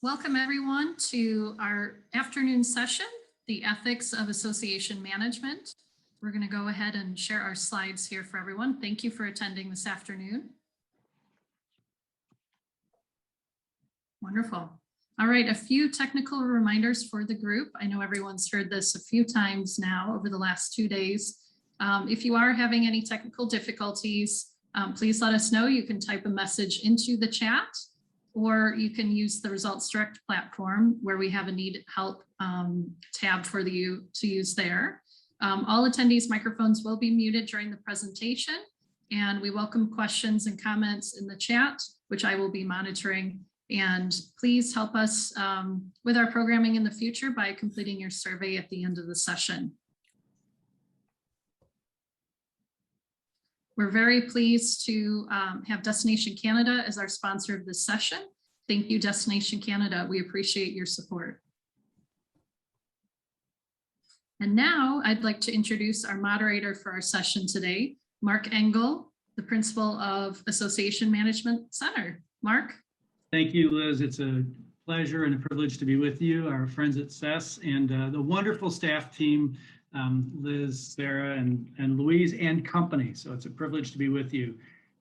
Welcome everyone to our afternoon session, the Ethics of Association Management. We're going to go ahead and share our slides here for everyone. Thank you for attending this afternoon. Wonderful. All right, a few technical reminders for the group. I know everyone's heard this a few times now over the last 2 days. If you are having any technical difficulties, please let us know. You can type a message into the chat, or you can use the Results Direct platform where we have a Need Help tab for you to use there. All attendees' microphones will be muted during the presentation, and we welcome questions and comments in the chat, which I will be monitoring. And please help us with our programming in the future by completing your survey at the end of the session. We're very pleased to have Destination Canada as our sponsor of this session. Thank you, Destination Canada. We appreciate your support. And now I'd like to introduce our moderator for our session today, Mark Engel, the principal of Association Management Center. Mark. Thank you, Liz. It's a pleasure and a privilege to be with you, our friends at CES, and the wonderful staff team, Liz, Sarah, and Louise and company. So it's a privilege to be with you.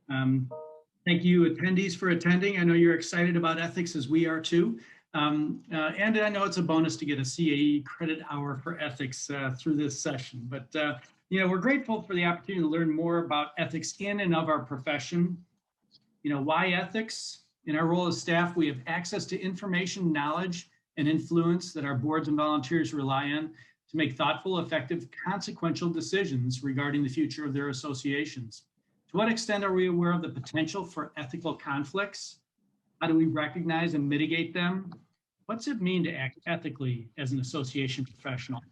Thank you, attendees, for attending. I know you're excited about ethics as we are too. And I know it's a bonus to get a CAE credit hour for ethics through this session. But we're grateful for the opportunity to learn more about ethics in and of our profession. Why ethics? In our role as staff, we have access to information, knowledge, and influence that our boards and volunteers rely on to make thoughtful, effective, consequential decisions regarding the future of their associations. To what extent are we aware of the potential for ethical conflicts? How do we recognize and mitigate them? What's it mean to act ethically as an association professional?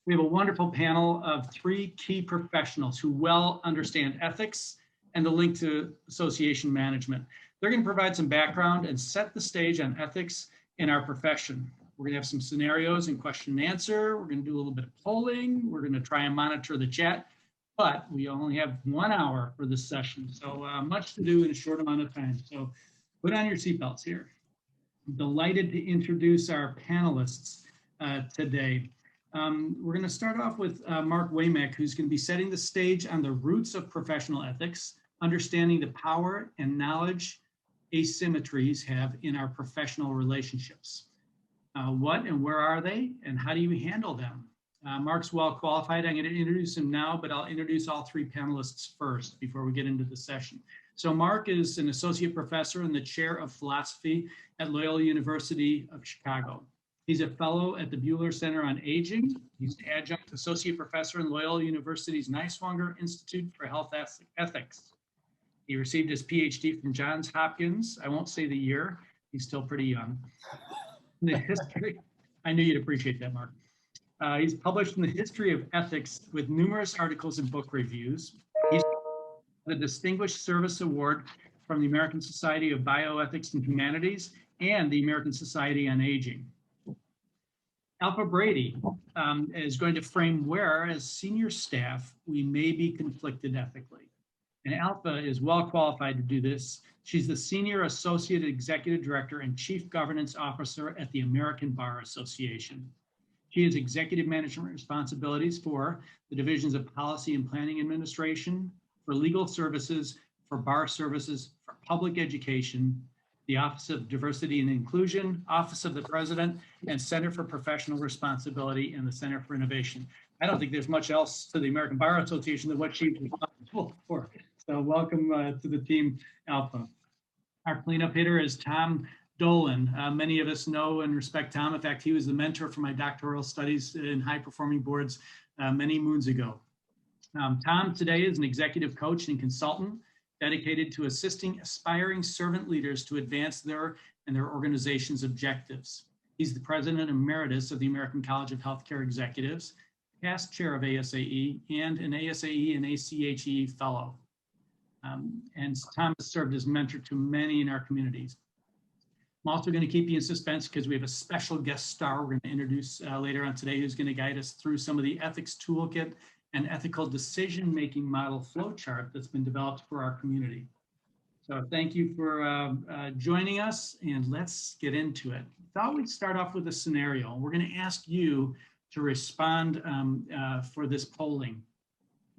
We have a wonderful panel of 3 key professionals who well understand ethics and the link to association management. They're going to provide some background and set the stage on ethics in our profession. We're going to have some scenarios and question and answer. We're going to do a little bit of polling. We're going to try and monitor the chat, but we only have 1 hour for this session. So much to do in a short amount of time. So put on your seatbelts here. I'm delighted to introduce our panelists today. We're going to start off with Mark Waymack, who's going to be setting the stage on the roots of professional ethics, understanding the power and knowledge asymmetries have in our professional relationships. What and where are they, and how do you handle them? Mark's well qualified. I'm going to introduce him now, but I'll introduce all 3 panelists first before we get into the session. So Mark is an associate professor and the chair of philosophy at Loyola University of Chicago. He's a fellow at the Buehler Center on Aging. He's an adjunct associate professor in Loyola University's Niswonger Institute for Health Ethics. He received his PhD from Johns Hopkins. I won't say the year. He's still pretty young. In the history, I knew you'd appreciate that, Mark. He's published in the history of ethics with numerous articles and book reviews. He's the Distinguished Service Award from the American Society of Bioethics and Humanities and the American Society on Aging. Alpha Brady is going to frame where, as senior staff, we may be conflicted ethically. And Alpha is well qualified to do this. She's the Senior Associate Executive Director and Chief Governance Officer at the American Bar Association. She has executive management responsibilities for the divisions of Policy and Planning Administration, for legal services, for bar services, for public education, the Office of Diversity and Inclusion, Office of the President, and Center for Professional Responsibility and the Center for Innovation. I don't think there's much else to the American Bar Association than what she's responsible for. So welcome to the team, Alpha. Our cleanup hitter is Tom Dolan. Many of us know and respect Tom. In fact, he was the mentor for my doctoral studies in high performing boards many moons ago. Tom today is an executive coach and consultant dedicated to assisting aspiring servant leaders to advance their and their organization's objectives. He's the president emeritus of the American College of Healthcare Executives, past chair of ASAE, and an ASAE and ACHE fellow. And Tom has served as mentor to many in our communities. I'm also going to keep you in suspense because we have a special guest star we're going to introduce later on today who's going to guide us through some of the ethics toolkit and ethical decision-making model flowchart that's been developed for our community. So thank you for joining us, and let's get into it. Thought we'd start off with a scenario. We're going to ask you to respond for this polling,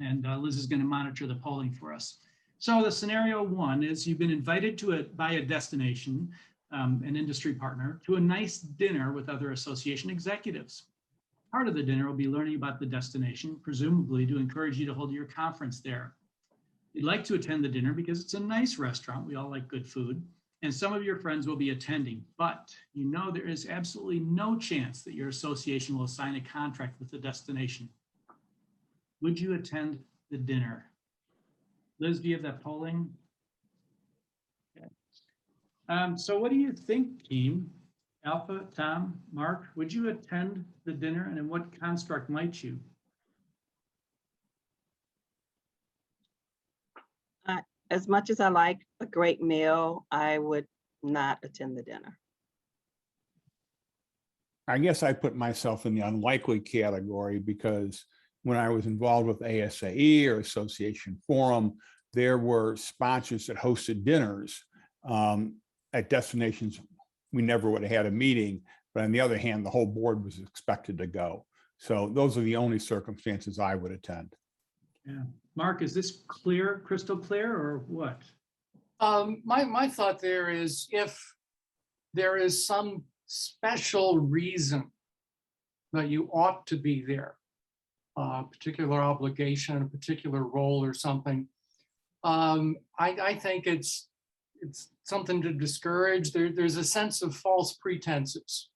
and Liz is going to monitor the polling for us. So the scenario one is you've been invited by a destination, an industry partner, to a nice dinner with other association executives. Part of the dinner will be learning about the destination, presumably to encourage you to hold your conference there. You'd like to attend the dinner because it's a nice restaurant. We all like good food. And some of your friends will be attending, but you know there is absolutely no chance that your association will sign a contract with the destination. Would you attend the dinner? Liz, do you have that polling? Okay. So what do you think, team? Alpha, Tom, Mark, would you attend the dinner, and in what construct might you? As much as I like a great meal, I would not attend the dinner. I guess I put myself in the unlikely category because when I was involved with ASAE or Association Forum, there were sponsors that hosted dinners at destinations we never would have had a meeting, but on the other hand, the whole board was expected to go. So those are the only circumstances I would attend. Yeah. Mark, is this clear, crystal clear, or what? My thought there is if there is some special reason that you ought to be there, a particular obligation, a particular role or something, I think it's something to discourage. There's a sense of false pretenses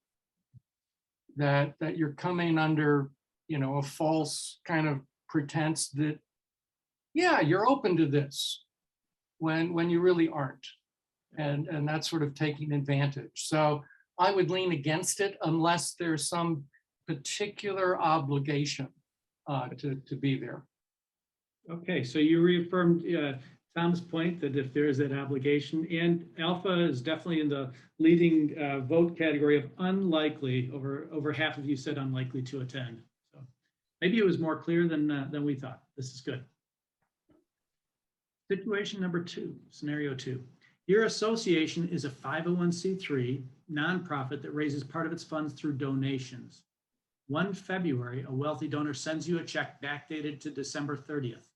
that you're coming under, a false kind of pretense that, yeah, you're open to this when you really aren't. And that's sort of taking advantage. So I would lean against it unless there's some particular obligation to be there. Okay, so you reaffirmed Tom's point that if there is that obligation, and Alpha is definitely in the leading vote category of unlikely. Over half of you said unlikely to attend. So maybe it was more clear than we thought. This is good. Situation number two, scenario two. Your association is a 501c3 nonprofit that raises part of its funds through donations. One February, a wealthy donor sends you a check backdated to December 30th.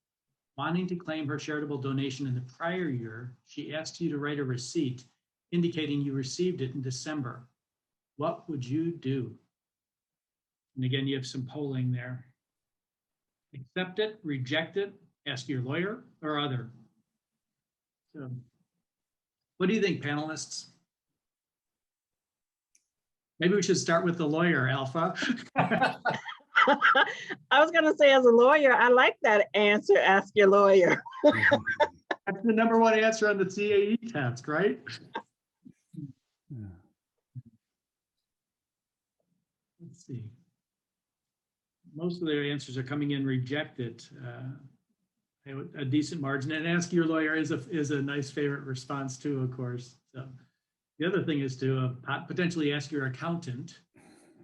Wanting to claim her charitable donation in the prior year, she asked you to write a receipt indicating you received it in December. What would you do? And again, you have some polling there. Accept it, reject it, ask your lawyer, or other. So, what do you think, panelists? Maybe we should start with the lawyer, Alpha. I was going to say, as a lawyer, I like that answer, ask your lawyer. That's the number one answer on the CAE test, right? Yeah. Let's see. Most of their answers are coming in rejected. A decent margin, and ask your lawyer is a nice favorite response too, of course. So the other thing is to potentially ask your accountant.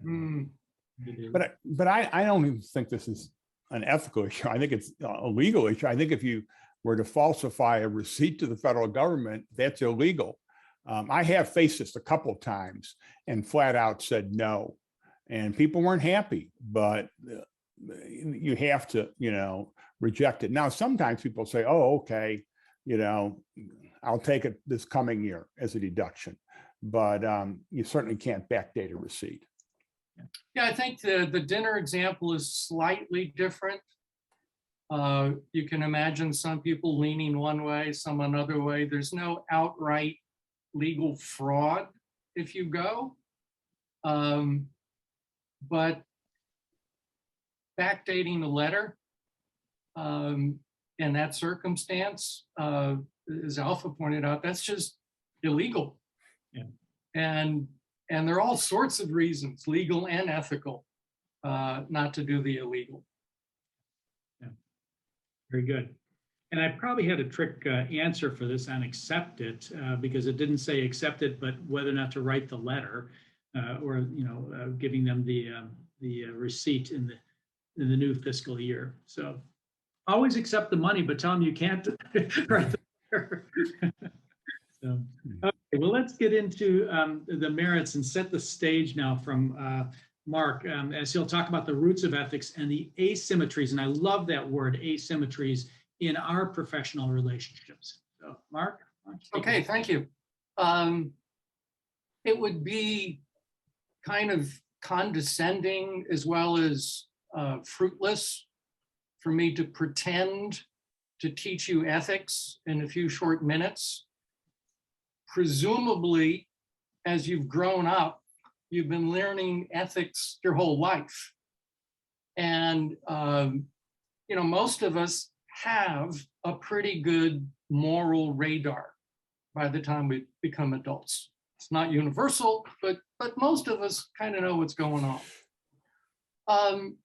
But I don't even think this is an ethical issue. I think it's a legal issue. I think if you were to falsify a receipt to the federal government, that's illegal. I have faced this a couple of times and flat out said no, and people weren't happy, but you have to, reject it. Now, sometimes people say, oh, okay, I'll take it this coming year as a deduction, but you certainly can't backdate a receipt. Yeah, I think the dinner example is slightly different. You can imagine some people leaning one way, some another way. There's no outright legal fraud if you go. But backdating a letter in that circumstance, as Alpha pointed out, that's just illegal. Yeah. And there are all sorts of reasons, legal and ethical, not to do the illegal. Yeah. Very good. And I probably had a trick answer for this on accept it because it didn't say accept it, but whether or not to write the letter or giving them the receipt in the new fiscal year. So always accept the money, but tell them you can't write the letter. let's get into the merits and set the stage now from Mark, as he'll talk about the roots of ethics and the asymmetries, and I love that word, asymmetries, in our professional relationships. So, Mark? why don't you take Okay, it? thank you. It would be kind of condescending as well as fruitless for me to pretend to teach you ethics in a few short minutes. Presumably, as you've grown up, you've been learning ethics your whole life. And, you know, most of us have a pretty good moral radar by the time we become adults. It's not universal, but most of us kind of know what's going on.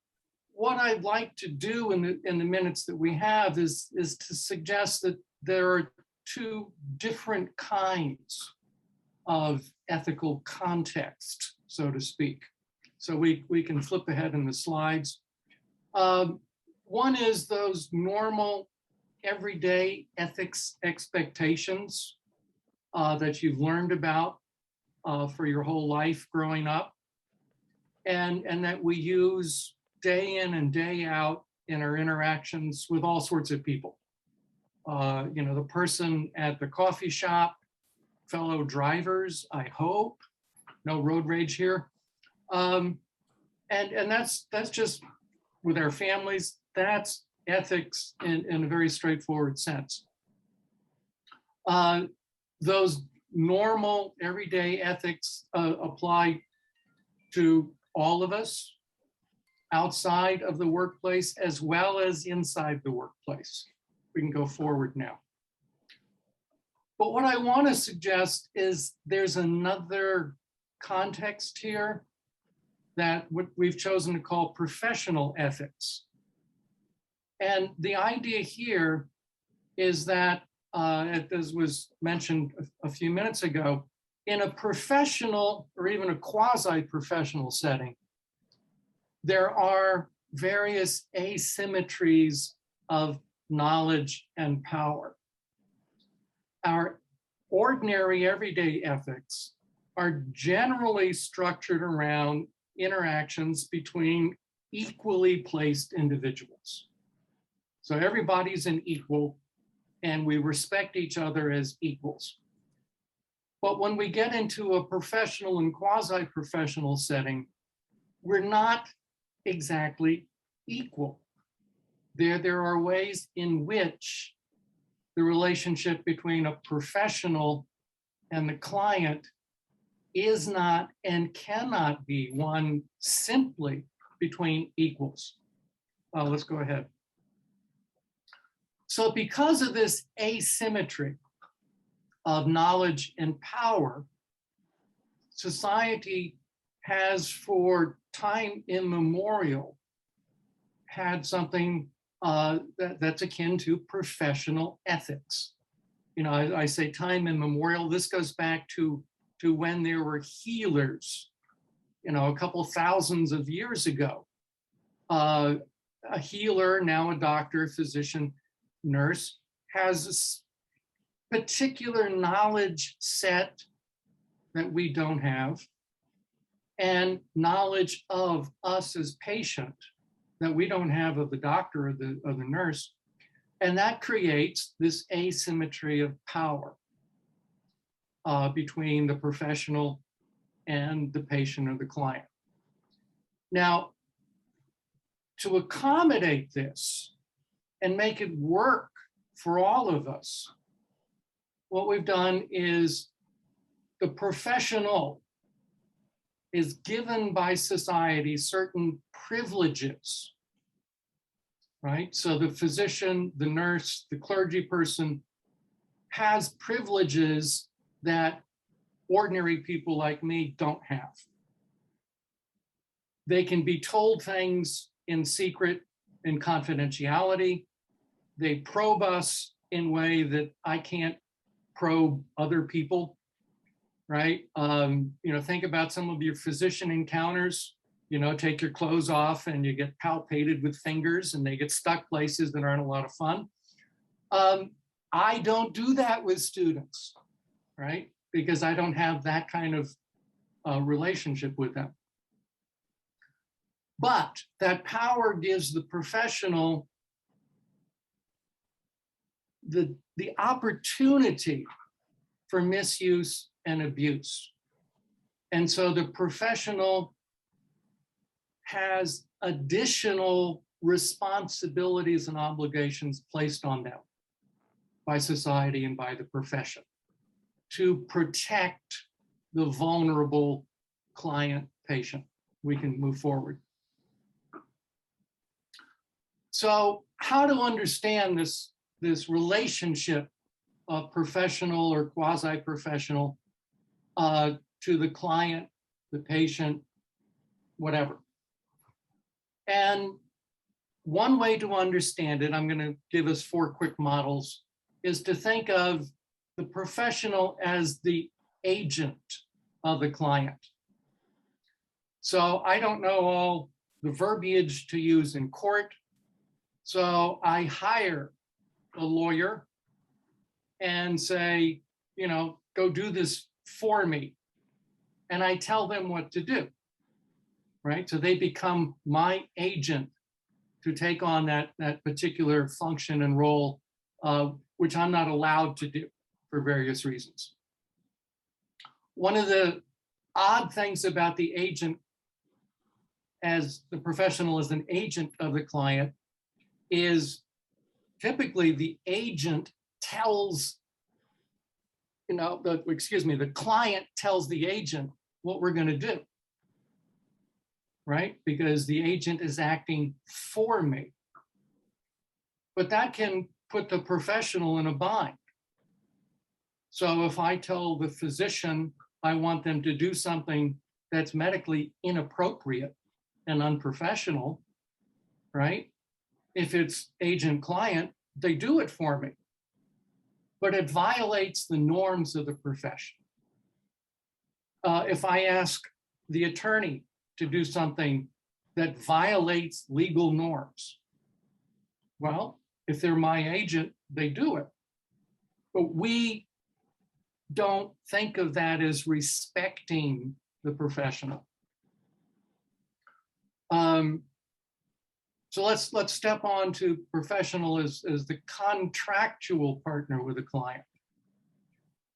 What I'd like to do in the minutes that we have is to suggest that there are two different kinds of ethical context, so to speak. So we can flip ahead in the slides. One is those normal, everyday ethics expectations that you've learned about for your whole life growing up, and that we use day in and day out in our interactions with all sorts of people. You know, the person at the coffee shop, fellow drivers, I hope, no road rage here. And that's just with our families, that's ethics in a very straightforward sense. Those normal everyday ethics apply to all of us outside of the workplace as well as inside the workplace. We can go forward now. But what I want to suggest is there's another context here that what we've chosen to call professional ethics. And the idea here is that, as was mentioned a few minutes ago, in a professional or even a quasi-professional setting, there are various asymmetries of knowledge and power. Our ordinary everyday ethics are generally structured around interactions between equally placed individuals. So everybody's an equal and we respect each other as equals. But when we get into a professional and quasi-professional setting, we're not exactly equal. There are ways in which the relationship between a professional and the client is not and cannot be one simply between equals. Let's go ahead. So because of this asymmetry of knowledge and power, society has for time immemorial had something that's akin to professional ethics. You know, I say time immemorial. This goes back to when there were healers, you know, a couple thousands of years ago. A healer, now a doctor, physician, nurse, has a particular knowledge set that we don't have, and knowledge of us as patient that we don't have of the doctor or the nurse. And that creates this asymmetry of power between the professional and the patient or the client. Now, to accommodate this and make it work for all of us, what we've done is the professional is given by society certain privileges, right? So the physician, the nurse, the clergy person has privileges that ordinary people like me don't have. They can be told things in secret and confidentiality. They probe us in a way that I can't probe other people, right? You know, think about some of your physician encounters. You know, take your clothes off and you get palpated with fingers and they get stuck places that aren't a lot of fun. I don't do that with students, right? because I don't have that kind of relationship with them. But that power gives the professional the opportunity for misuse and abuse. And so the professional has additional responsibilities and obligations placed on them by society and by the profession to protect the vulnerable client patient. We can move forward. So how to understand this relationship of professional or quasi-professional to the client, the patient, whatever. And one way to understand it, I'm going to give us 4 quick models, is to think of the professional as the agent of the client. So I don't know all the verbiage to use in court. So I hire a lawyer and say, you know, go do this for me. And I tell them what to do, right? So they become my agent to take on that particular function and role, which I'm not allowed to do for various reasons. One of the odd things about the agent, as the professional as an agent of the client, is typically the agent tells, the client tells the agent what we're going to do, right? Because the agent is acting for me. But that can put the professional in a bind. So if I tell the physician I want them to do something that's medically inappropriate and unprofessional, right? If it's agent-client, they do it for me. But it violates the norms of the profession. If I ask the attorney to do something that violates legal norms, well, if they're my agent, they do it. But we don't think of that as respecting the professional. So let's step on to professional as the contractual partner with a client.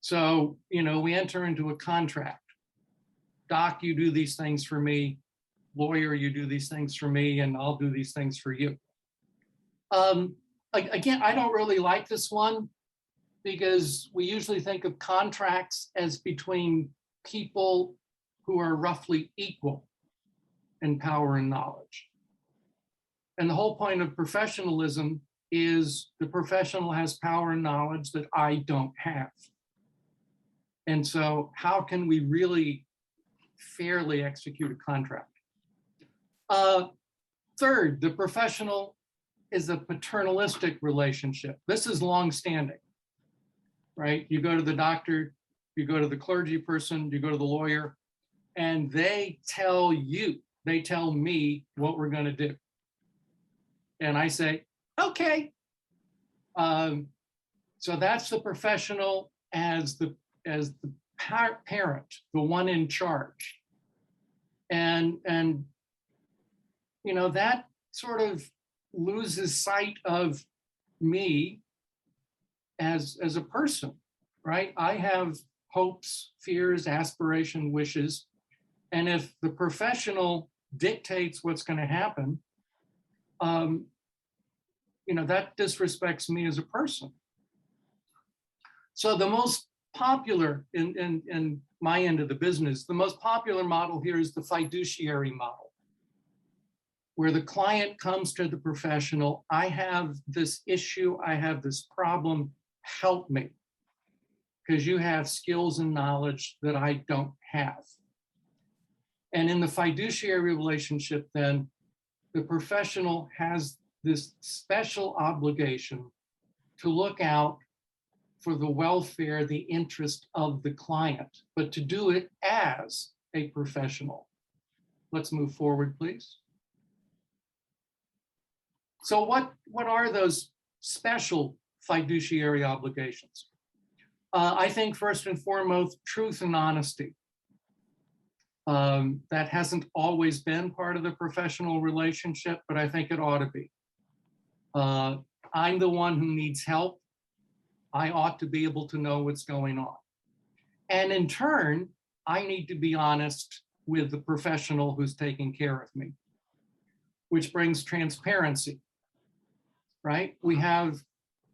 So, we enter into a contract. Doc, you do these things for me. Lawyer, you do these things for me, and I'll do these things for you. Again, I don't really like this one because we usually think of contracts as between people who are roughly equal in power and knowledge. And the whole point of professionalism is the professional has power and knowledge that I don't have. And so how can we really fairly execute a contract? Third, the professional is a paternalistic relationship. This is longstanding, right? You go to the doctor, you go to the clergy person, you go to the lawyer, and they tell me what we're going to do. And I say, okay. So that's the professional as the parent, the one in charge. And that sort of loses sight of me as a person, right? I have hopes, fears, aspirations, wishes. And if the professional dictates what's going to happen, that disrespects me as a person. So the most popular in my end of the business, the most popular model here is the fiduciary model, where the client comes to the professional. I have this issue, I have this problem, help me, because you have skills and knowledge that I don't have. And in the fiduciary relationship, then, the professional has this special obligation to look out for the welfare, the interest of the client, but to do it as a professional. Let's move forward, please. So what are those special fiduciary obligations? I think first and foremost, truth and honesty. That hasn't always been part of the professional relationship, but I think it ought to be. I'm the one who needs help. I ought to be able to know what's going on. And in turn, I need to be honest with the professional who's taking care of me, which brings transparency, right? We have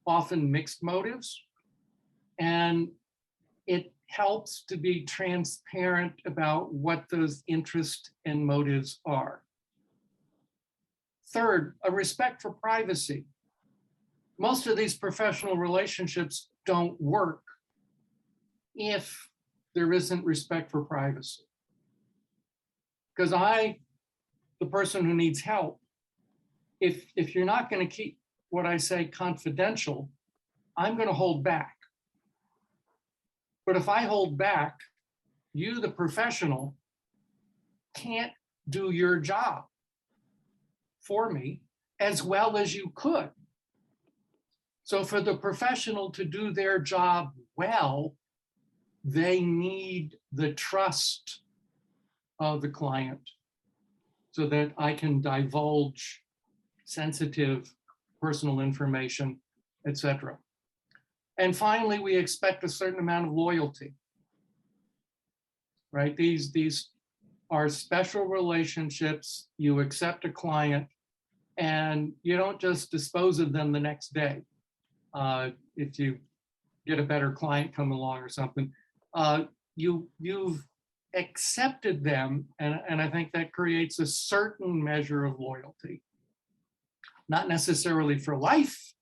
often mixed motives, and it helps to be transparent about what those interests and motives are. Third, a respect for privacy. Most of these professional relationships don't work if there isn't respect for privacy. Because the person who needs help, if you're not going to keep what I say confidential, I'm going to hold back. But if I hold back, you, the professional, can't do your job for me as well as you could. So for the professional to do their job well, they need the trust of the client so that I can divulge sensitive personal information, etc. And finally, we expect a certain amount of loyalty, right? These are special relationships. You accept a client and you don't just dispose of them the next day. If you get a better client come along or something, you've accepted them, and I think that creates a certain measure of loyalty. Not necessarily for life,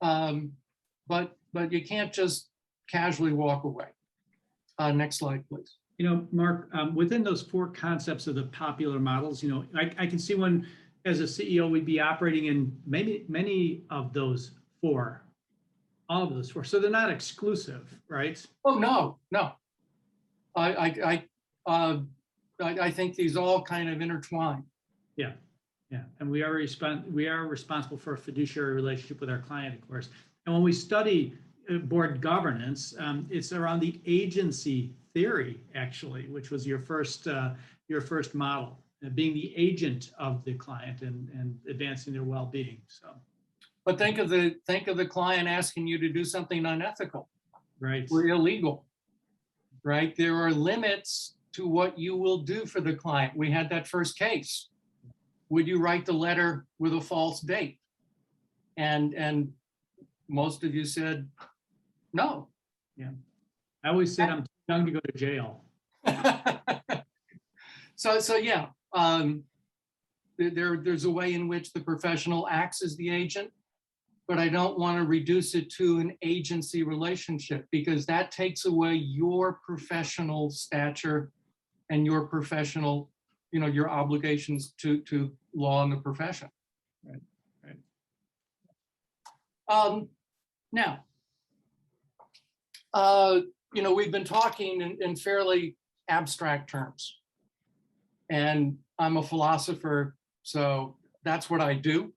but you can't just casually walk away. Next slide, please. Mark, within those four concepts of the popular models, I can see when, as a CEO, we'd be operating in many of those four, all of those four. So they're not exclusive, right? Oh, no. I think these all kind of intertwine. Yeah. And we are responsible for a fiduciary relationship with our client, of course. And when we study board governance, it's around the agency theory, actually, which was your first model, being the agent of the client and advancing their well-being. So, but think of the client asking you to do something unethical, right, or illegal, right? There are limits to what you will do for the client. We had that first case. Would you write the letter with a false date? And most of you said no. Yeah, I always said I'm too young to go to jail. So yeah, there's a way in which the professional acts as the agent, but I don't want to reduce it to an agency relationship, because that takes away your professional stature and your professional, your obligations to law and the profession. Right. Now, we've been talking in fairly abstract terms, and I'm a philosopher, so that's what I do.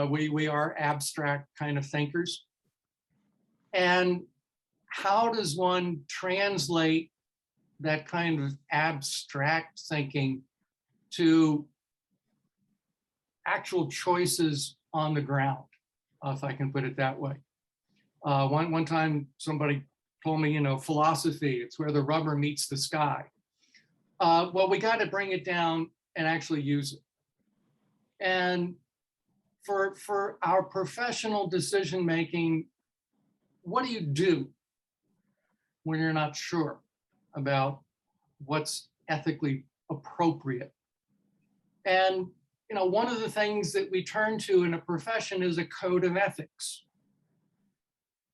We are abstract kind of thinkers. And how does one translate that kind of abstract thinking to actual choices on the ground, if I can put it that way? One time somebody told me, philosophy, it's where the rubber meets the sky. Well, we got to bring it down and actually use it. And for our professional decision making, what do you do when you're not sure about what's ethically appropriate? And one of the things that we turn to in a profession is a code of ethics.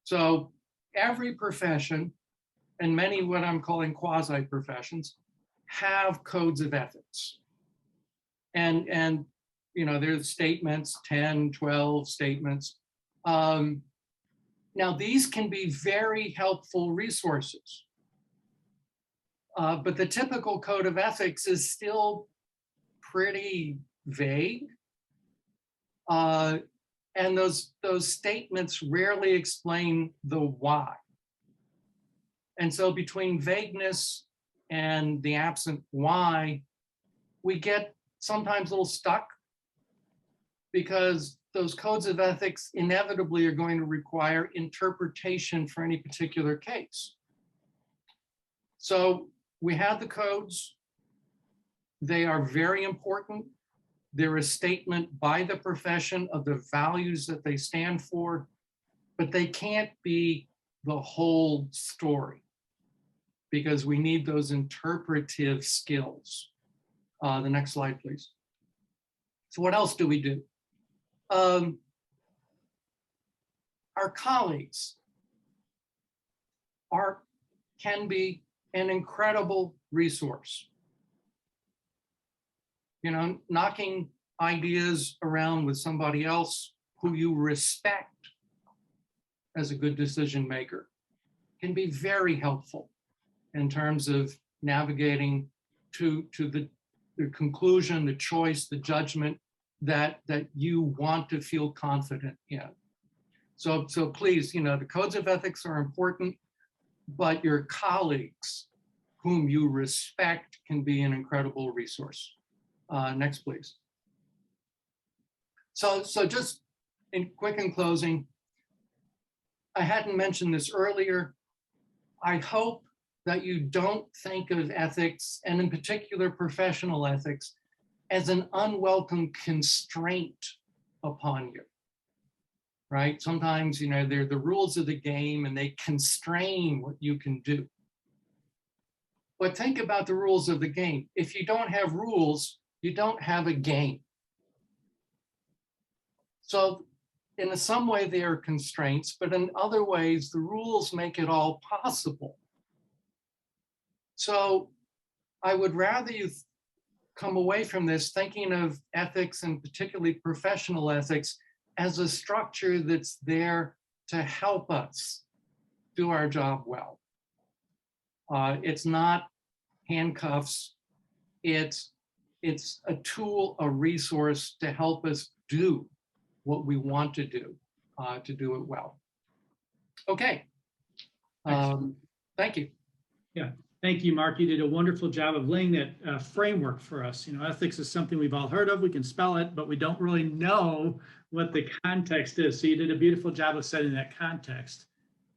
So every profession, and many what I'm calling quasi professions, have codes of ethics. And there's statements, 10, 12 statements. Now, these can be very helpful resources. But the typical code of ethics is still pretty vague. And those statements rarely explain the why. And so between vagueness and the absent why, we get sometimes a little stuck because those codes of ethics inevitably are going to require interpretation for any particular case. So we have the codes. They are very important. They're a statement by the profession of the values that they stand for, but they can't be the whole story because we need those interpretive skills. The next slide, please. So what else do we do? Our colleagues can be an incredible resource. You know, knocking ideas around with somebody else who you respect as a good decision maker can be very helpful in terms of navigating to the conclusion, the choice, the judgment that you want to feel confident in. So please, you know, the codes of ethics are important, but your colleagues whom you respect can be an incredible resource. Next, please. So just in closing, I hadn't mentioned this earlier. I hope that you don't think of ethics, and in particular professional ethics, as an unwelcome constraint upon you, right? Sometimes, you know, they're the rules of the game and they constrain what you can do. But think about the rules of the game. If you don't have rules, you don't have a game. So in some way they are constraints, but in other ways, the rules make it all possible. So I would rather you come away from this thinking of ethics, and particularly professional ethics, as a structure that's there to help us do our job well. It's not handcuffs. It's a tool, a resource to help us do what we want to do it well. Okay. Thank you. Yeah. Thank you, Mark. You did a wonderful job of laying that framework for us. You know, ethics is something we've all heard of. We can spell it, but we don't really know what the context is. So you did a beautiful job of setting that context.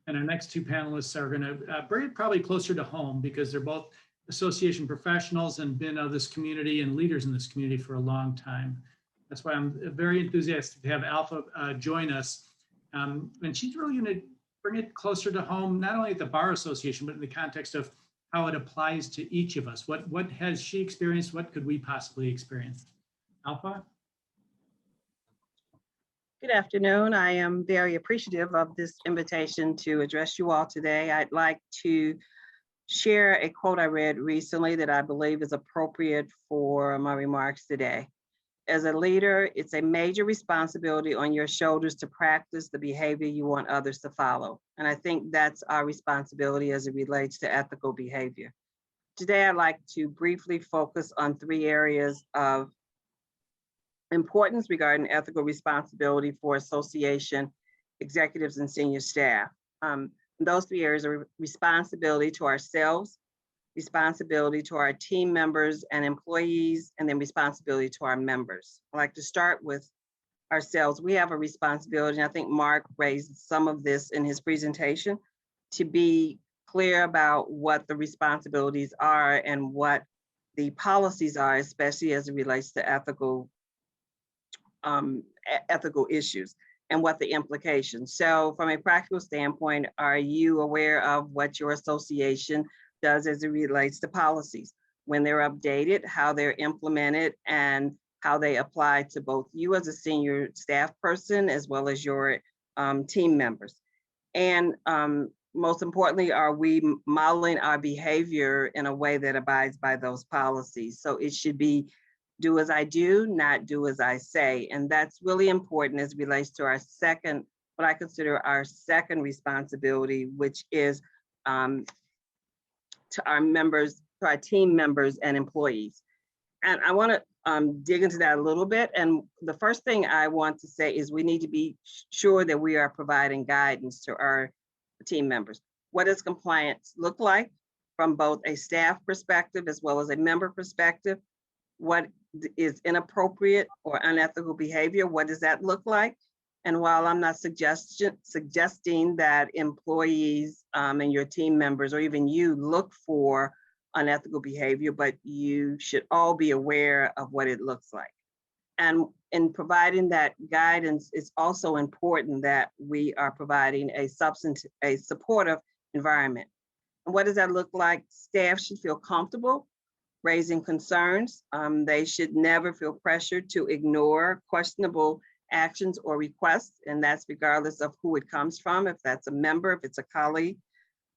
And our next two panelists are going to bring it probably closer to home because they're both association professionals and been of this community and leaders in this community for a long time. That's why I'm very enthusiastic to have Alpha join us. And she's really going to bring it closer to home, not only at the Bar Association, but in the context of how it applies to each of us. What has she experienced? What could we possibly experience? Alpha? Good afternoon. I am very appreciative of this invitation to address you all today. I'd like to share a quote I read recently that I believe is appropriate for my remarks today. As a leader, it's a major responsibility on your shoulders to practice the behavior you want others to follow. And I think that's our responsibility as it relates to ethical behavior. Today, I'd like to briefly focus on 3 areas of importance regarding ethical responsibility for association executives and senior staff. Those 3 areas are responsibility to ourselves, responsibility to our team members and employees, and then responsibility to our members. I'd like to start with ourselves. We have a responsibility, and I think Mark raised some of this in his presentation, to be clear about what the responsibilities are and what the policies are, especially as it relates to ethical issues and what the implications. So from a practical standpoint, are you aware of what your association does as it relates to policies, when they're updated, how they're implemented, and how they apply to both you as a senior staff person as well as your team members? And most importantly, are we modeling our behavior in a way that abides by those policies? So it should be do as I do, not do as I say. And that's really important as it relates to our second, what I consider our second responsibility, which is to our members, to our team members and employees. And I want to dig into that a little bit. And the first thing I want to say is we need to be sure that we are providing guidance to our team members. What does compliance look like from both a staff perspective as well as a member perspective? What is inappropriate or unethical behavior? What does that look like? And while I'm not suggesting that employees and your team members or even you look for unethical behavior, but you should all be aware of what it looks like. And in providing that guidance, it's also important that we are providing a supportive environment. And what does that look like? Staff should feel comfortable raising concerns. They should never feel pressured to ignore questionable actions or requests, and that's regardless of who it comes from, if that's a member, if it's a colleague.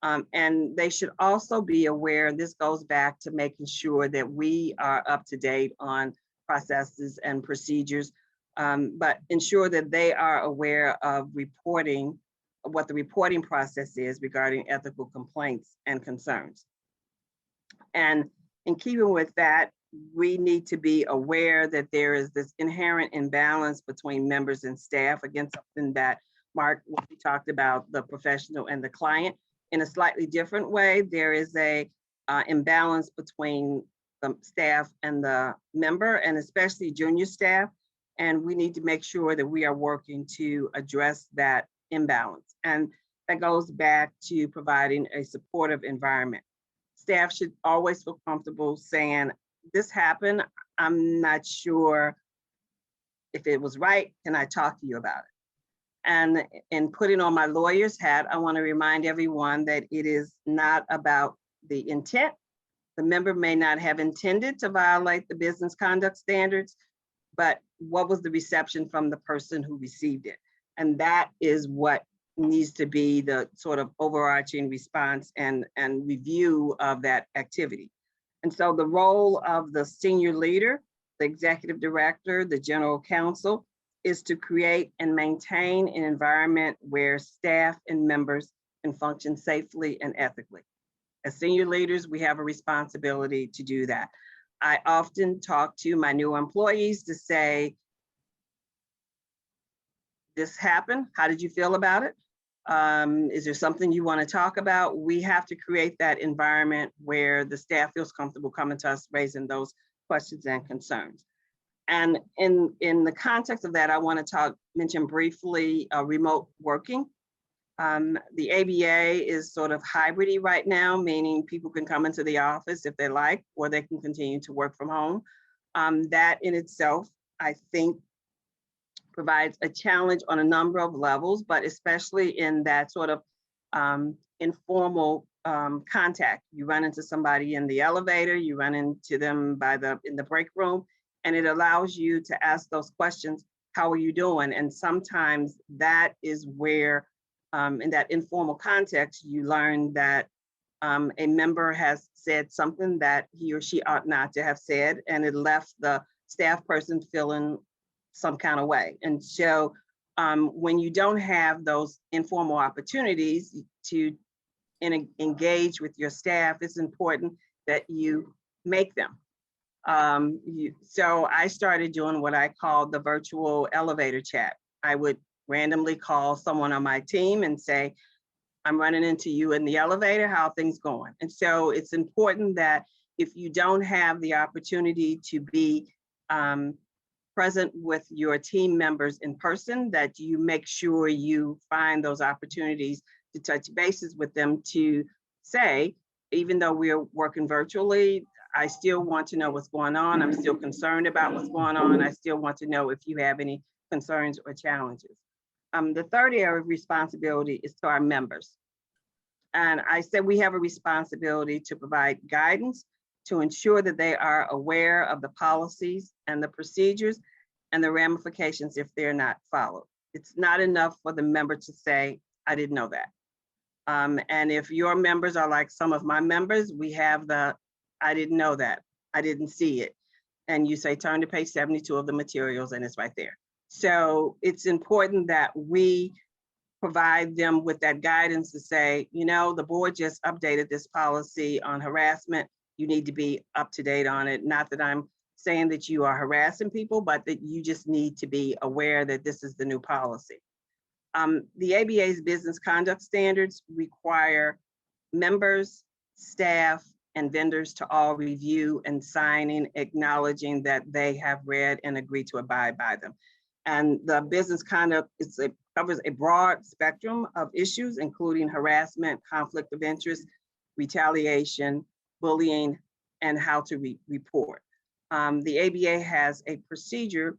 And they should also be aware, and this goes back to making sure that we are up to date on processes and procedures, but ensure that they are aware of reporting, what the reporting process is regarding ethical complaints and concerns. And in keeping with that, we need to be aware that there is this inherent imbalance between members and staff, again, something that Mark, we talked about, the professional and the client. In a slightly different way, there is a imbalance between the staff and the member, and especially junior staff. And we need to make sure that we are working to address that imbalance. And that goes back to providing a supportive environment. Staff should always feel comfortable saying, this happened, I'm not sure if it was right, can I talk to you about it? And in putting on my lawyer's hat, I want to remind everyone that it is not about the intent. The member may not have intended to violate the business conduct standards, but what was the reception from the person who received it? And that is what needs to be the sort of overarching response and review of that activity. And so the role of the senior leader, the executive director, the general counsel, is to create and maintain an environment where staff and members can function safely and ethically. As senior leaders, we have a responsibility to do that. I often talk to my new employees to say, this happened, how did you feel about it? Is there something you want to talk about? We have to create that environment where the staff feels comfortable coming to us, raising those questions and concerns. And in the context of that, I want to mention briefly remote working. The ABA is sort of hybrid right now, meaning people can come into the office if they like, or they can continue to work from home. That in itself, I think, provides a challenge on a number of levels, but especially in that sort of informal contact. You run into somebody in the elevator, you run into them in the break room, and it allows you to ask those questions, how are you doing? And sometimes that is where, in that informal context, you learn that a member has said something that he or she ought not to have said, and it left the staff person feeling some kind of way. And so when you don't have those informal opportunities to engage with your staff, it's important that you make them. So I started doing what I call the virtual elevator chat. I would randomly call someone on my team and say, I'm running into you in the elevator, how are things going? And so it's important that if you don't have the opportunity to be present with your team members in person, that you make sure you find those opportunities to touch bases with them to say, even though we're working virtually, I still want to know what's going on. I'm still concerned about what's going on. I still want to know if you have any concerns or challenges. The third area of responsibility is to our members. And I said we have a responsibility to provide guidance to ensure that they are aware of the policies and the procedures and the ramifications if they're not followed. It's not enough for the member to say, I didn't know that. And if your members are like some of my members, we have the, I didn't know that, I didn't see it. And you say, turn to page 72 of the materials and it's right there. So it's important that we provide them with that guidance to say, you know, the board just updated this policy on harassment. You need to be up to date on it. Not that I'm saying that you are harassing people, but that you just need to be aware that this is the new policy. The ABA's business conduct standards require members, staff, and vendors to all review and signing, acknowledging that they have read and agreed to abide by them. And the business conduct covers a broad spectrum of issues, including harassment, conflict of interest, retaliation, bullying, and how to report. The ABA has a procedure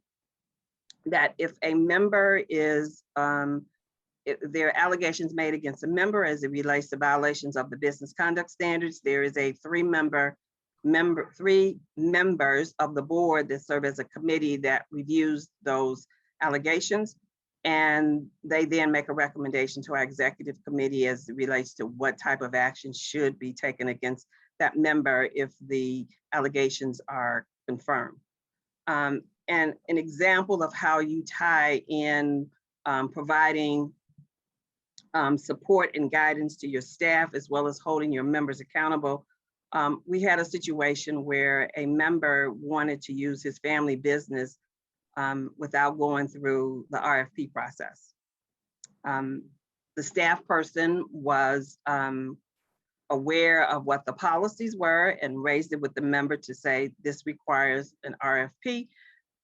that if a member is, if there are allegations made against a member as it relates to violations of the business conduct standards, there is a three members of the board that serve as a committee that reviews those allegations. And they then make a recommendation to our executive committee as it relates to what type of action should be taken against that member if the allegations are confirmed. And an example of how you tie in providing support and guidance to your staff, as well as holding your members accountable. We had a situation where a member wanted to use his family business without going through the RFP process. The staff person was aware of what the policies were and raised it with the member to say, this requires an RFP.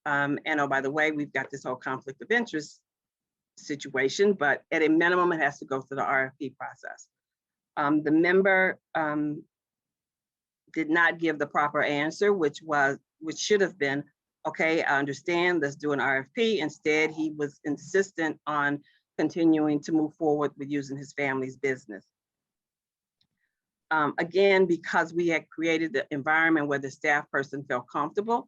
And oh, by the way, we've got this whole conflict of interest situation, but at a minimum, it has to go through the RFP process. The member did not give the proper answer, which should have been, okay, I understand, let's do an RFP. Instead, he was insistent on continuing to move forward with using his family's business. Again, because we had created the environment where the staff person felt comfortable,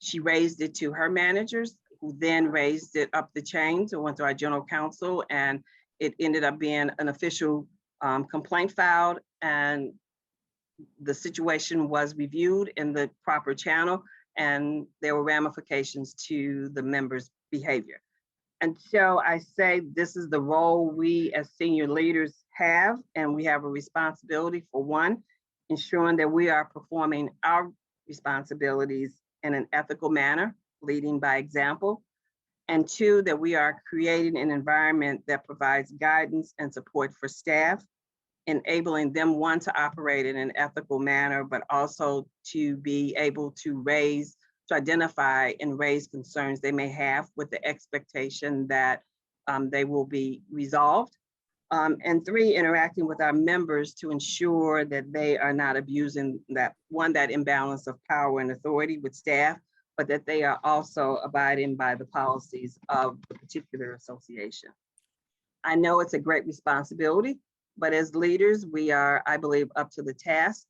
she raised it to her managers, who then raised it up the chain, so went to our general counsel, and it ended up being an official complaint filed, and the situation was reviewed in the proper channel, and there were ramifications to the members' behavior. And so I say this is the role we as senior leaders have, and we have a responsibility for one, ensuring that we are performing our responsibilities in an ethical manner, leading by example, and two, that we are creating an environment that provides guidance and support for staff, enabling them, one, to operate in an ethical manner, but also to be able to identify and raise concerns they may have with the expectation that they will be resolved. And three, interacting with our members to ensure that they are not abusing that imbalance of power and authority with staff, but that they are also abiding by the policies of the particular association. I know it's a great responsibility, but as leaders, we are, I believe, up to the task.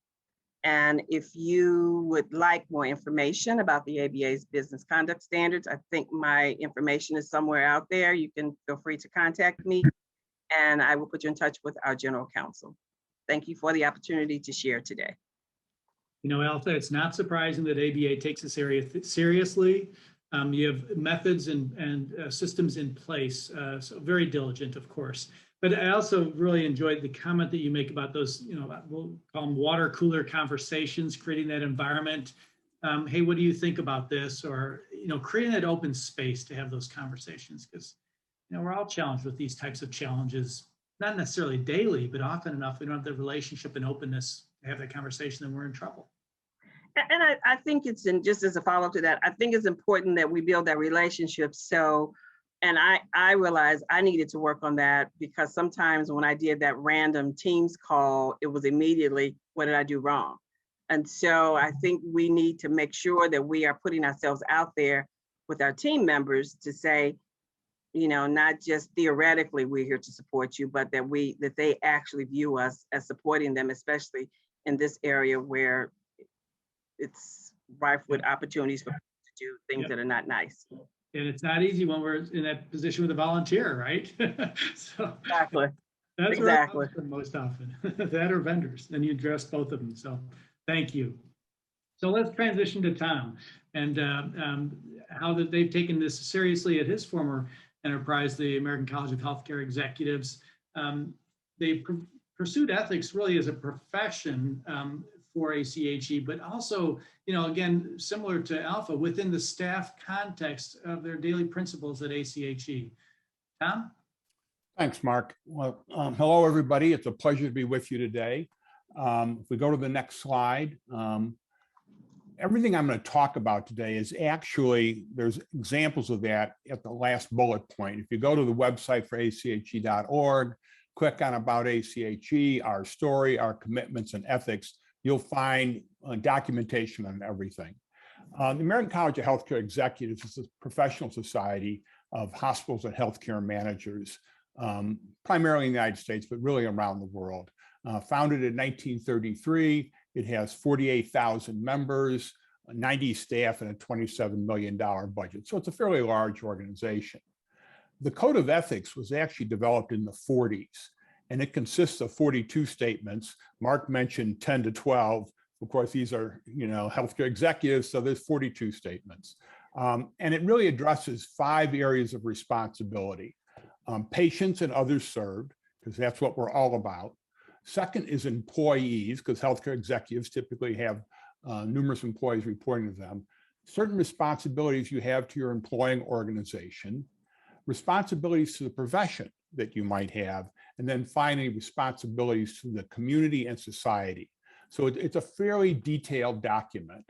And if you would like more information about the ABA's business conduct standards, I think my information is somewhere out there. You can feel free to contact me, and I will put you in touch with our general counsel. Thank you for the opportunity to share today. You know, Alpha, it's not surprising that ABA takes this area seriously. You have methods and systems in place, so very diligent, of course. But I also really enjoyed the comment that you make about those, you know, we'll call them water cooler conversations, creating that environment. Hey, what do you think about this? Or, you know, creating that open space to have those conversations, because, you know, we're all challenged with these types of challenges, not necessarily daily, but often enough, we don't have the relationship and openness to have that conversation, then we're in trouble. And I think it's, just as a follow-up to that, I think it's important that we build that relationship. So, and I realized I needed to work on that, because sometimes when I did that random Teams call, it was immediately, what did I do wrong? And so I think we need to make sure that we are putting ourselves out there with our team members to say, you know, not just theoretically we're here to support you, but that they actually view us as supporting them, especially in this area where it's rife with opportunities for people to do things that are not nice. And it's not easy when we're in that position with a volunteer, right? So Exactly. that's Exactly. where most often, that or vendors, and you address both of them. So thank you. So let's transition to Tom and how that they've taken this seriously at his former enterprise, the American College of Healthcare Executives. They pursued ethics really as a profession for ACHE, but also, again, similar to Alpha, within the staff context of their daily principles at ACHE. Tom? Thanks, Mark. Well, hello, everybody. It's a pleasure to be with you today. If we go to the next slide, everything I'm going to talk about today is actually, there's examples of that at the last bullet point. If you go to the website for ache.org, click on About ACHE, our story, our commitments and ethics, you'll find documentation on everything. The American College of Healthcare Executives is a professional society of hospitals and healthcare managers, primarily in the United States, but really around the world. Founded in 1933, it has 48,000 members, 90 staff, and a $27 million budget. So it's a fairly large organization. The Code of Ethics was actually developed in the 40s, and it consists of 42 statements. Mark mentioned 10 to 12. Of course, these are, healthcare executives, so there's 42 statements. And it really addresses 5 areas of responsibility. Patients and others served, because that's what we're all about. Second is employees, because healthcare executives typically have numerous employees reporting to them. Certain responsibilities you have to your employing organization, responsibilities to the profession that you might have, and then finally responsibilities to the community and society. So it's a fairly detailed document,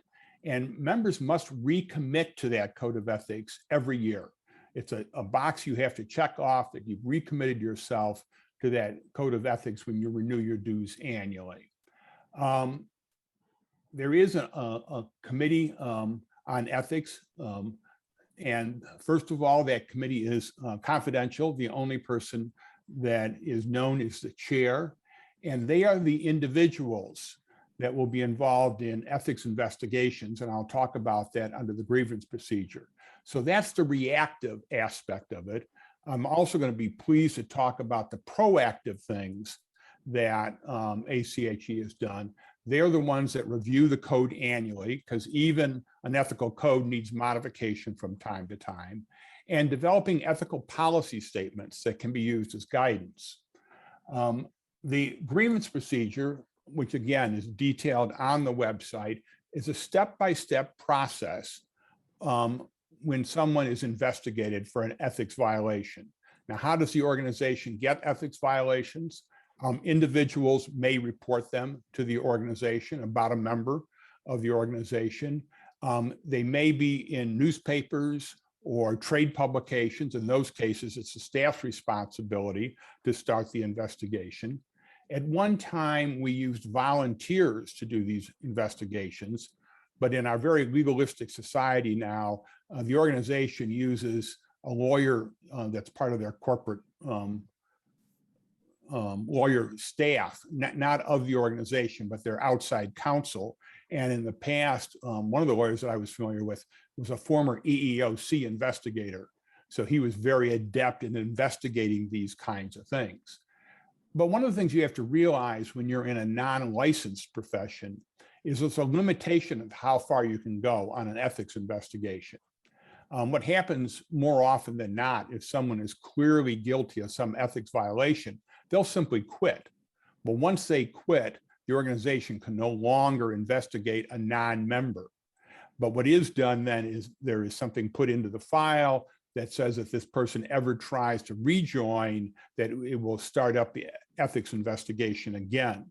and members must recommit to that Code of Ethics every year. It's a box you have to check off that you've recommitted yourself to that Code of Ethics when you renew your dues annually. There is a committee on ethics. And first of all, that committee is confidential. The only person that is known is the chair. And they are the individuals that will be involved in ethics investigations. And I'll talk about that under the grievance procedure. So that's the reactive aspect of it. I'm also going to be pleased to talk about the proactive things that ACHE has done. They're the ones that review the code annually, because even an ethical code needs modification from time to time, and developing ethical policy statements that can be used as guidance. The grievance procedure, which again is detailed on the website, is a step-by-step process when someone is investigated for an ethics violation. Now, how does the organization get ethics violations? Individuals may report them to the organization, about a member of the organization. They may be in newspapers or trade publications. In those cases, it's the staff's responsibility to start the investigation. At one time, we used volunteers to do these investigations, but in our very legalistic society now, the organization uses a lawyer that's part of their corporate lawyer staff, not of the organization, but their outside counsel. And in the past, one of the lawyers that I was familiar with was a former EEOC investigator. So he was very adept in investigating these kinds of things. But one of the things you have to realize when you're in a non-licensed profession is there's a limitation of how far you can go on an ethics investigation. What happens more often than not, if someone is clearly guilty of some ethics violation, they'll simply quit. But once they quit, the organization can no longer investigate a non-member. But what is done then is there is something put into the file that says if this person ever tries to rejoin, that it will start up the ethics investigation again.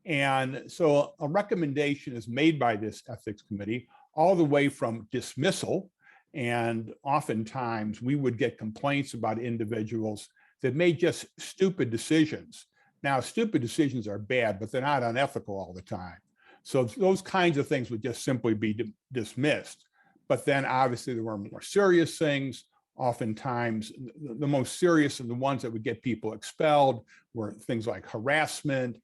And so a recommendation is made by this ethics committee all the way from dismissal. And oftentimes we would get complaints about individuals that made just stupid decisions. Now, stupid decisions are bad, but they're not unethical all the time. So those kinds of things would just simply be dismissed. But then obviously there were more serious things. Oftentimes the most serious and the ones that would get people expelled were things like harassment,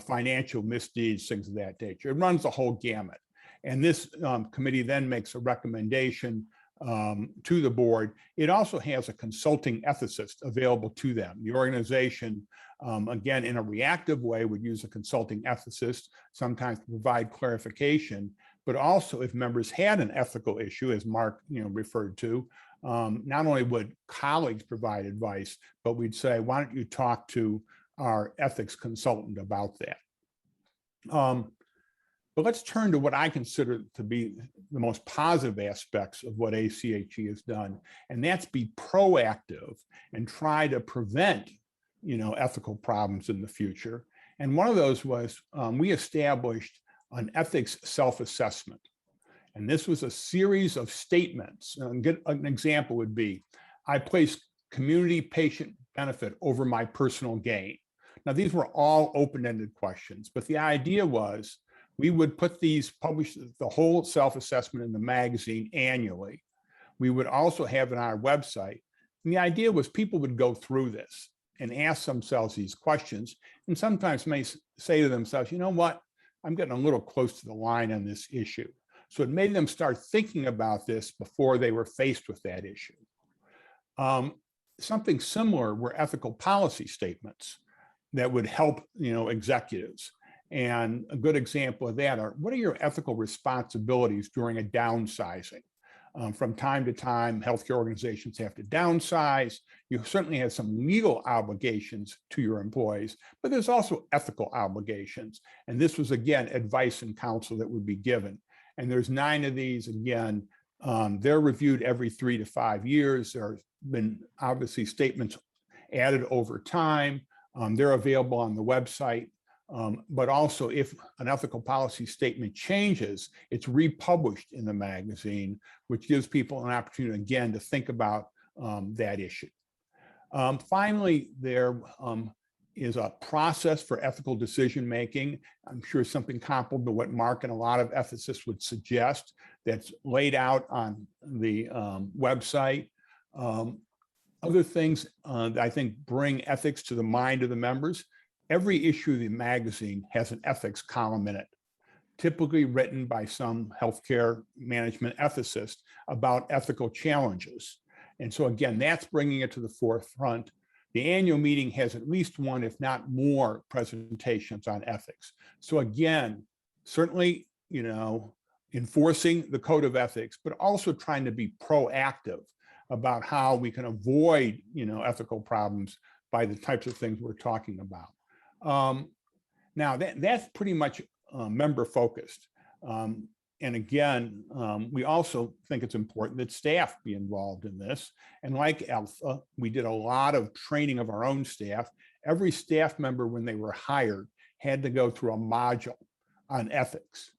financial misdeeds, things of that nature. It runs the whole gamut. And this committee then makes a recommendation to the board. It also has a consulting ethicist available to them. The organization, again, in a reactive way, would use a consulting ethicist, sometimes to provide clarification, but also if members had an ethical issue, as Mark referred to, not only would colleagues provide advice, but we'd say, why don't you talk to our ethics consultant about that? But let's turn to what I consider to be the most positive aspects of what ACHE has done, and that's be proactive and try to prevent, ethical problems in the future. And one of those was we established an ethics self-assessment. And this was a series of statements. And an example would be, I place community patient benefit over my personal gain. Now, these were all open-ended questions, but the idea was we would publish the whole self-assessment in the magazine annually. We would also have it on our website. And the idea was people would go through this and ask themselves these questions, and sometimes may say to themselves, you know what, I'm getting a little close to the line on this issue. So it made them start thinking about this before they were faced with that issue. Something similar were ethical policy statements that would help, executives. And a good example of that are, what are your ethical responsibilities during a downsizing? From time to time, healthcare organizations have to downsize. You certainly have some legal obligations to your employees, but there's also ethical obligations. And this was, again, advice and counsel that would be given. And there's 9 of these. Again, they're reviewed every 3 to 5 years. There have been obviously statements added over time. They're available on the website. But also, if an ethical policy statement changes, it's republished in the magazine, which gives people an opportunity, again, to think about that issue. Finally, there is a process for ethical decision-making. I'm sure something comparable to what Mark and a lot of ethicists would suggest, that's laid out on the website. Other things that I think bring ethics to the mind of the members: every issue of the magazine has an ethics column in it, typically written by some healthcare management ethicist about ethical challenges. And so again, that's bringing it to the forefront. The annual meeting has at least one, if not more, presentations on ethics. So again, certainly, enforcing the code of ethics, but also trying to be proactive about how we can avoid, ethical problems by the types of things we're talking about. Now that's pretty much member focused. And again, we also think it's important that staff be involved in this. And like Alpha, we did a lot of training of our own staff. Every staff member, when they were hired, had to go through a module on ethics.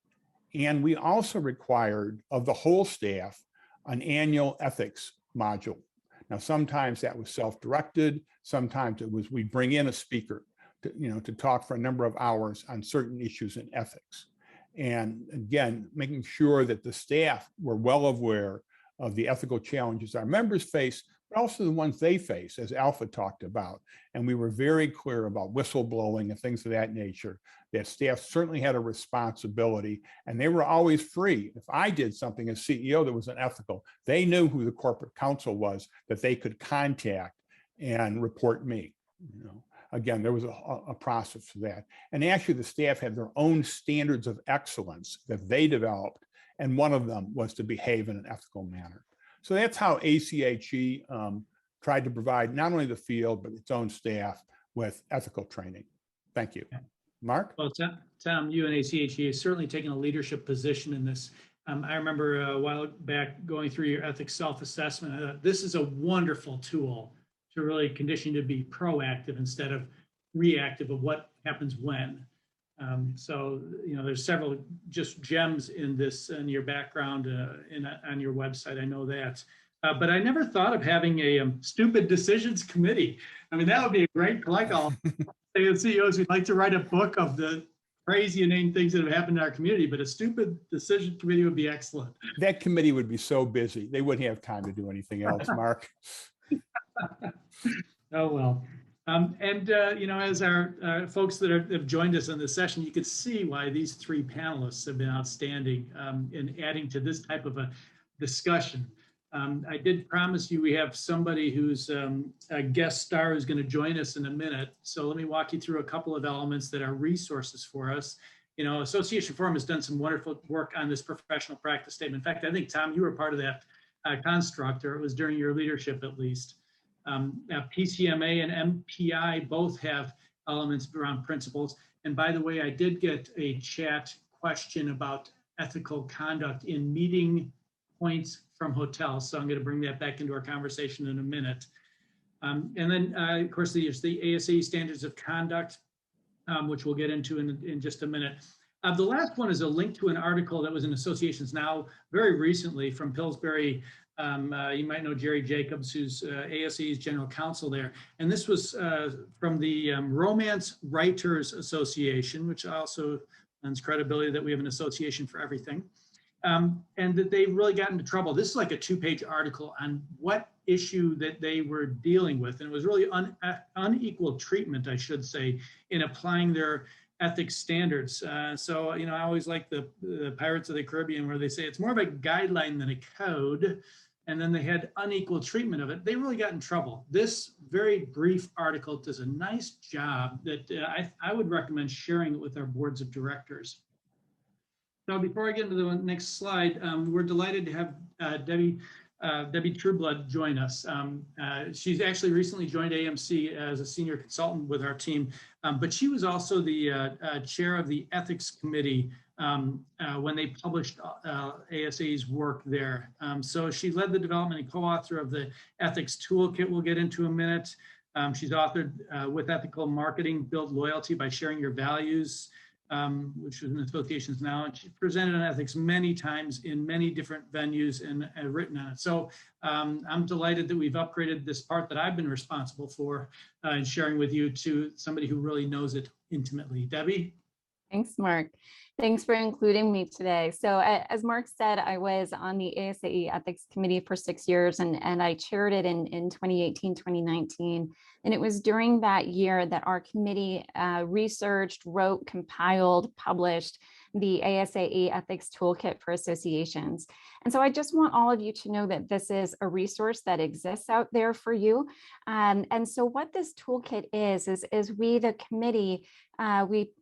And we also required of the whole staff an annual ethics module. Now, sometimes that was self-directed. Sometimes it was, we'd bring in a speaker to talk for a number of hours on certain issues in ethics. And again, making sure that the staff were well aware of the ethical challenges our members face, but also the ones they face, as Alpha talked about. And we were very clear about whistleblowing and things of that nature, that staff certainly had a responsibility, and they were always free. If I did something as CEO that was unethical, they knew who the corporate counsel was that they could contact and report me. Again, there was a process for that. And actually, the staff had their own standards of excellence that they developed, and one of them was to behave in an ethical manner. So that's how ACHE tried to provide not only the field, but its own staff with ethical training. Thank you. Mark? Well, Tom, you and ACHE have certainly taken a leadership position in this. I remember a while back going through your ethics self-assessment. This is a wonderful tool to really condition you to be proactive instead of reactive of what happens when. So, there's several just gems in this, in your background on your website. I know that. But I never thought of having a stupid decisions committee. I mean, that would be a great, like all CEOs, we'd like to write a book of the crazy inane things that have happened in our community, but a stupid decision committee would be excellent. That committee would be so busy. They wouldn't have time to do anything else, Mark. Oh, well. As our folks that have joined us in this session, you could see why these 3 panelists have been outstanding in adding to this type of a discussion. I did promise you we have somebody who's a guest star who's going to join us in a minute. So let me walk you through a couple of elements that are resources for us. Association Forum has done some wonderful work on this professional practice statement. In fact, I think, Tom, you were part of that construct, or it was during your leadership at least. PCMA and MPI both have elements around principles. And by the way, I did get a chat question about ethical conduct in meeting points from hotels. So I'm going to bring that back into our conversation in a minute. And then, of course, there's the ASAE standards of conduct, which we'll get into in just a minute. The last one is a link to an article that was in Associations Now very recently from Pillsbury. You might know Jerry Jacobs, who's ASAE's general counsel there. And this was from the Romance Writers Association, which also lends credibility that we have an association for everything. And that they really got into trouble. This is like a 2-page article on what issue that they were dealing with. And it was really unequal treatment, I should say, in applying their ethics standards. So, you know, I always like the Pirates of the Caribbean, where they say it's more of a guideline than a code. And then they had unequal treatment of it. They really got in trouble. This very brief article does a nice job that I would recommend sharing it with our boards of directors. So before I get into the next slide, we're delighted to have Debbie Trueblood join us. She's actually recently joined AMC as a senior consultant with our team, but she was also the chair of the ethics committee when they published ASAE's work there. So she led the development and co-author of the ethics toolkit we'll get into in a minute. She's authored With Ethical Marketing, Build Loyalty by Sharing Your Values, which is in Associations Now, and she presented on ethics many times in many different venues and written on it. So I'm delighted that we've upgraded this part that I've been responsible for and sharing with you to somebody who really knows it intimately. Debbie? Thanks, Mark. Thanks for including me today. So as Mark said, I was on the ASAE Ethics Committee for 6 years, and I chaired it in 2018, 2019. And it was during that year that our committee researched, wrote, compiled, published the ASAE Ethics Toolkit for Associations. And so I just want all of you to know that this is a resource that exists out there for you. And so what this toolkit is we, the committee,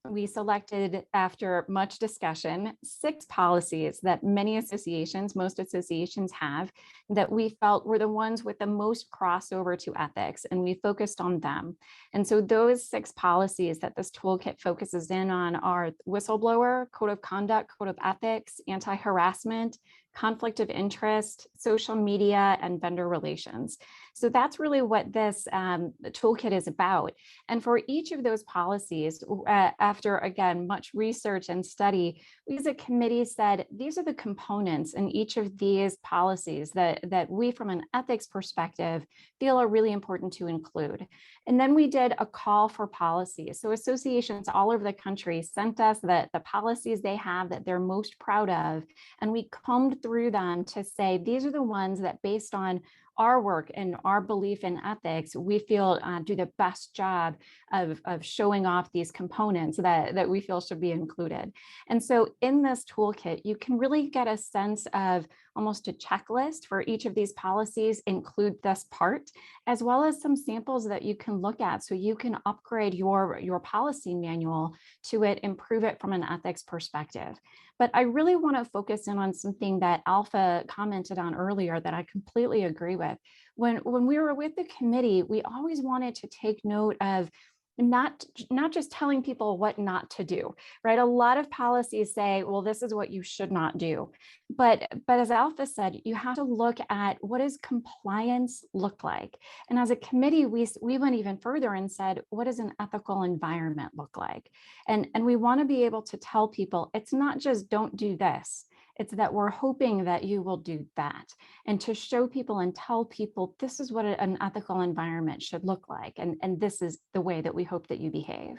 we selected, after much discussion, 6 policies that many associations, most associations have, that we felt were the ones with the most crossover to ethics, and we focused on them. And so those 6 policies that this toolkit focuses in on are whistleblower, code of conduct, code of ethics, anti-harassment, conflict of interest, social media, and vendor relations. So that's really what this toolkit is about. And for each of those policies, after, again, much research and study, we as a committee said, these are the components in each of these policies that we, from an ethics perspective, feel are really important to include. And then we did a call for policies. So associations all over the country sent us the policies they have that they're most proud of, and we combed through them to say, these are the ones that, based on our work and our belief in ethics, we feel do the best job of showing off these components that we feel should be included. And so in this toolkit, you can really get a sense of almost a checklist for each of these policies, include this part, as well as some samples that you can look at so you can upgrade your policy manual to improve it from an ethics perspective. But I really want to focus in on something that Alpha commented on earlier that I completely agree with. When we were with the committee, we always wanted to take note of not just telling people what not to do, right? A lot of policies say, well, this is what you should not do. But as Alpha said, you have to look at what does compliance look like? And as a committee, we went even further and said, what does an ethical environment look like? And we want to be able to tell people, it's not just don't do this. It's that we're hoping that you will do that, and to show people and tell people this is what an ethical environment should look like. And this is the way that we hope that you behave.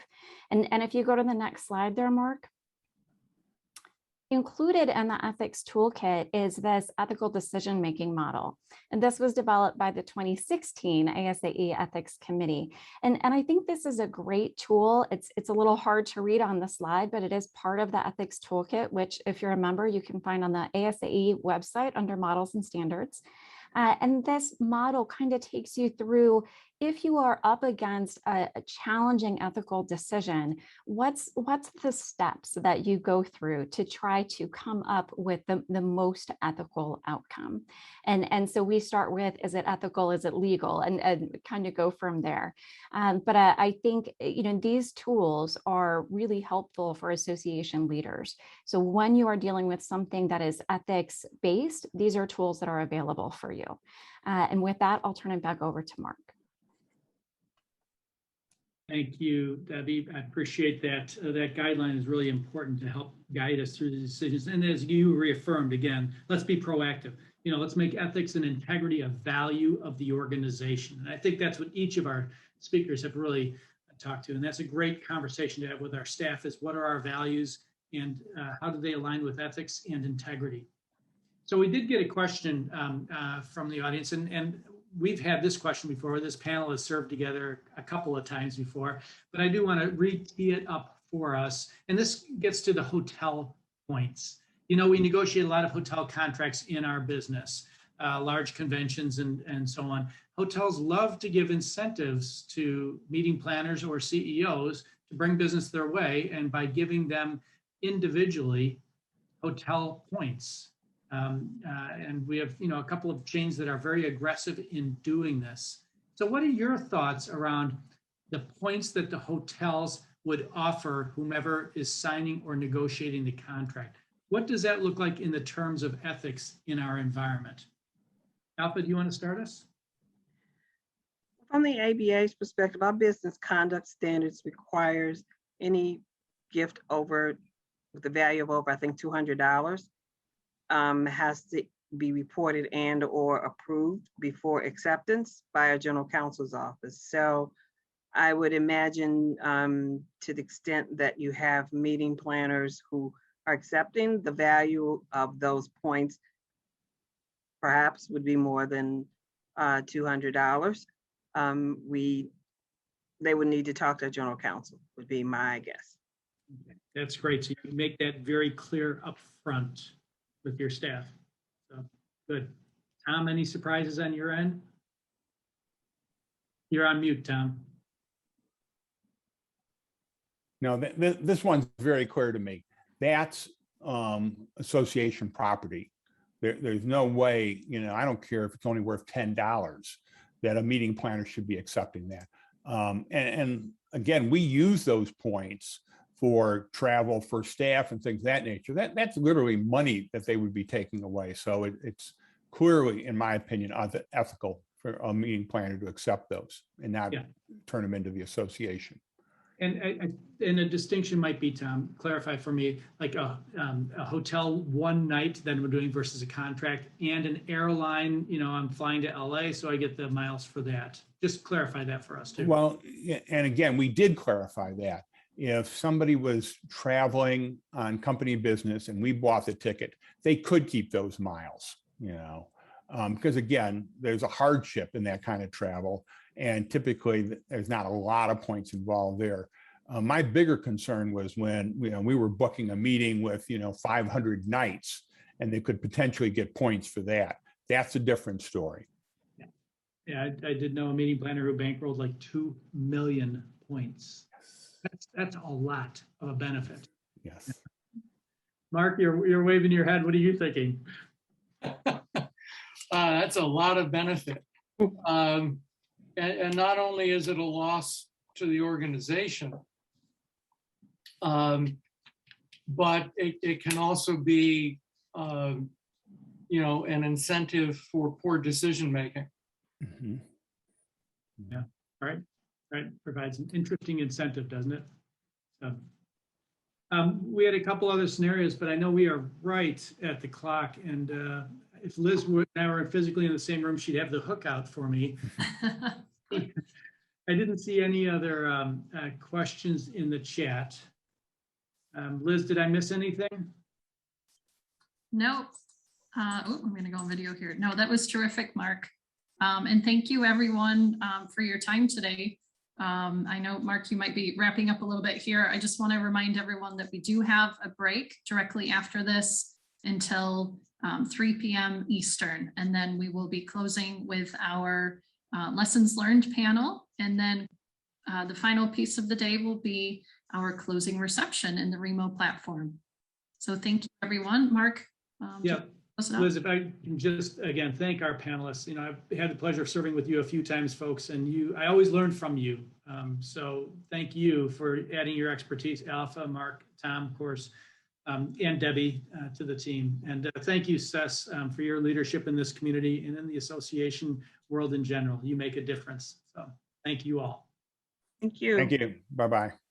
And if you go to the next slide there, Mark. Included in the ethics toolkit is this ethical decision-making model. And this was developed by the 2016 ASAE Ethics Committee. And I think this is a great tool. It's a little hard to read on the slide, but it is part of the ethics toolkit, which, if you're a member, you can find on the ASAE website under models and standards. And this model kind of takes you through if you are up against a challenging ethical decision, what's the steps that you go through to try to come up with the most ethical outcome? And so we start with, is it ethical, is it legal, and kind of go from there. But I think, these tools are really helpful for association leaders. So when you are dealing with something that is ethics based, these are tools that are available for you. And with that, I'll turn it back over to Mark. Thank you, Debbie. I appreciate that. That guideline is really important to help guide us through the decisions. And as you reaffirmed again, let's be proactive. Let's make ethics and integrity a value of the organization. And I think that's what each of our speakers have really talked to. And that's a great conversation to have with our staff, is what are our values and how do they align with ethics and integrity? So we did get a question from the audience, and we've had this question before. This panel has served together a couple of times before, but I do want to re-tee it up for us. And this gets to the hotel points. We negotiate a lot of hotel contracts in our business, large conventions and so on. Hotels love to give incentives to meeting planners or CEOs to bring business their way, and by giving them individually hotel points. And we have, a couple of chains that are very aggressive in doing this. So what are your thoughts around the points that the hotels would offer whomever is signing or negotiating the contract? What does that look like in the terms of ethics in our environment? Alpha, do you want to start us? From the ABA's perspective, our business conduct standards requires any gift with the value of over, I think, $200 has to be reported and or approved before acceptance by our general counsel's office. So I would imagine to the extent that you have meeting planners who are accepting, the value of those points perhaps would be more than $200. They would need to talk to a general counsel, would be my guess. Okay, that's great. So you make that very clear up front with your staff. So good. Tom, any surprises on your end? You're on mute, Tom. No, this one's very clear to me. That's association property. There's no way, I don't care if it's only worth $10, that a meeting planner should be accepting that. And again, we use those points for travel for staff and things of that nature. That's literally money that they would be taking away. So it's clearly, in my opinion, ethical for a meeting planner to accept those and not turn them into the association. And a distinction might be, Tom, clarify for me, like a hotel one night that we're doing versus a contract, and an airline, I'm flying to LA, so I get the miles for that. Just clarify that for us too. Well, and again, we did clarify that. If somebody was traveling on company business and we bought the ticket, they could keep those miles, because again, there's a hardship in that kind of travel. And typically there's not a lot of points involved there. My bigger concern was when we were booking a meeting with 500 nights, and they could potentially get points for that. That's a different story. Yeah, I did know a meeting planner who bankrolled like 2 million points. That's a lot of a benefit. Yes. Mark, you're waving your head. What are you thinking? That's a lot of benefit. And not only is it a loss to the organization, but it can also be, an incentive for poor decision making. Mm-hmm. Yeah. Right. Provides an interesting incentive, doesn't it? So, we had a couple other scenarios, but I know we are right at the clock. And if Liz and I were physically in the same room, she'd have the hook out for me. I didn't see any other questions in the chat. Liz, did I miss anything? No. I'm going to go on video here. No, that was terrific, Mark. And thank you, everyone, for your time today. I know, Mark, you might be wrapping up a little bit here. I just want to remind everyone that we do have a break directly after this until 3 p.m. Eastern, and then we will be closing with our lessons learned panel. And then the final piece of the day will be our closing reception in the Remo platform. So thank you, everyone. Mark. Yeah. Close it out. Liz, if I can just, again, thank our panelists. You know, I've had the pleasure of serving with you a few times, folks, and I always learn from you. So thank you for adding your expertise, Alpha, Mark, Tom, of course, and Debbie to the team. And thank you, Sess, for your leadership in this community and in the association world in general. You make a difference. So thank you all. Thank you. Thank you. Bye-bye.